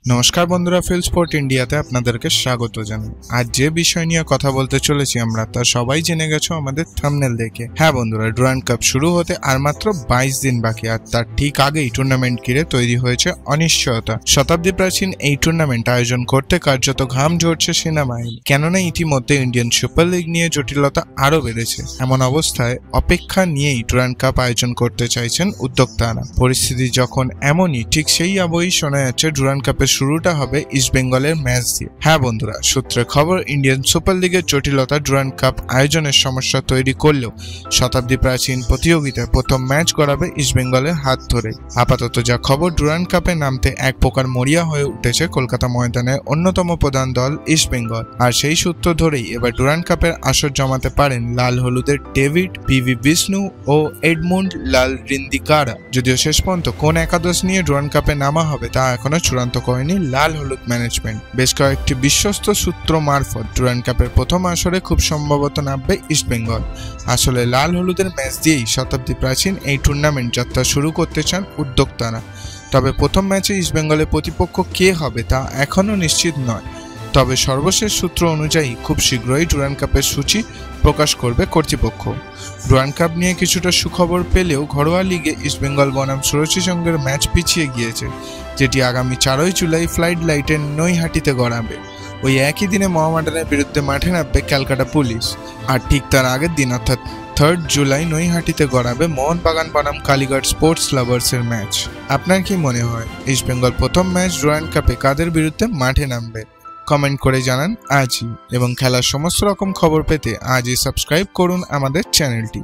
নমস্কার বন্ধুরা, feel sport ইন্ডিয়াতে আপনাদেরকে স্বাগত জানাই। আজ যে বিষয় নিয়ে কথা বলতে চলেছি আমরা, তা সবাই জেনে গেছো আমাদের থাম্বনেল দেখে। হ্যাঁ বন্ধুরা, ডুরান্ড কাপ শুরু হতে আর মাত্র 22 দিন বাকি, আর তার ঠিক আগেই টুর্নামেন্ট ঘিরে তৈরি হয়েছে অনিশ্চয়তা। শতাব্দী প্রাচীন এই টুর্নামেন্ট আয়োজন করতে কার্যত ঘাম ঝরছে সেনাবাহিনী, কেননা ইতিমধ্যে ইন্ডিয়ান সুপার লিগ নিয়ে জটিলতা আরো বেড়েছে। এমন অবস্থায় অপেক্ষা নিয়েই ডুরান্ড কাপ আয়োজন করতে চাইছেন উদ্যোক্তারা। পরিস্থিতি যখন এমনই, ঠিক সেই আবহেই শোনা যাচ্ছে ডুরান্ড কাপের শুরুটা হবে ইস্ট বেঙ্গলের ম্যাচ দিয়ে। হ্যাঁ বন্ধুরা, সূত্রের খবর, ইন্ডিয়ান সুপার লিগের জটিলতা ডুরান্ড কাপ আয়োজনের সমস্যা তৈরি করলেও শতাব্দী প্রাচীন প্রতিযোগিতায় প্রথম ম্যাচ গড়াবে ইস্ট বেঙ্গলের হাত ধরে। আপাতত যা খবর, ডুরান্ড কাপে নামতে এক প্রকার মরিয়া হয়ে উঠেছে কলকাতা ময়দানের অন্যতম প্রধান দল ইস্ট বেঙ্গল। আর সেই সূত্র ধরেই এবার ডুরান্ড কাপের আসর জমাতে পারেন লাল হলুদের ডেভিড, পিভি বিষ্ণু ও এডমুন্ড লাল রিন্দিকারা। যদিও শেষ পর্যন্ত কোন একাদশ নিয়ে ডুরান্ড কাপে নামা হবে তা এখনো চূড়ান্ত করেনি লাল হলুদ ম্যানেজমেন্ট। বেশ কয়েকটি বিশ্বস্ত সূত্র মারফত ডুরান্ড কাপের প্রথম আসরে খুব সম্ভবত নামবে ইস্ট বেঙ্গল। আসলে লাল হলুদের ম্যাচ দিয়েই শতাব্দী প্রাচীন এই টুর্নামেন্ট যাত্রা শুরু করতে চান উদ্যোক্তারা। তবে প্রথম ম্যাচে ইস্ট বেঙ্গলের প্রতিপক্ষ কে হবে তা এখনো নিশ্চিত নয়। তবে সর্বশেষ সূত্র অনুযায়ী খুব শীঘ্রই ডুরান্ড কাপের সূচি প্রকাশ করবে কর্তৃপক্ষ। ডুরান্ড কাপ নিয়ে কিছুটা সুখবর পেলেও ঘরোয়া লিগে ইস্ট বেঙ্গল বনাম সুরুচি সঙ্গের ম্যাচ পিছিয়ে গিয়েছে, যেটি আগামী 4 জুলাই ফ্লাইট লাইটের নৈহাটিতে গড়াবে। ওই একই দিনে মোহামেডানের বিরুদ্ধে মাঠে নামবে ক্যালকাটা পুলিশ। আর ঠিক তার আগের দিন অর্থাৎ 3 জুলাই নৈহাটিতে গড়াবে মোহনবাগান বনাম কালীঘাট স্পোর্টস লাভার্সের ম্যাচ। আপনার কি মনে হয় ইস্ট বেঙ্গল প্রথম ম্যাচ ডুরান্ড কাপে কাদের বিরুদ্ধে মাঠে নামবে? কমেন্ট করে জানান আজই, এবং খেলার সমস্ত রকম খবর পেতে আজই সাবস্ক্রাইব করুন আমাদের চ্যানেলটি।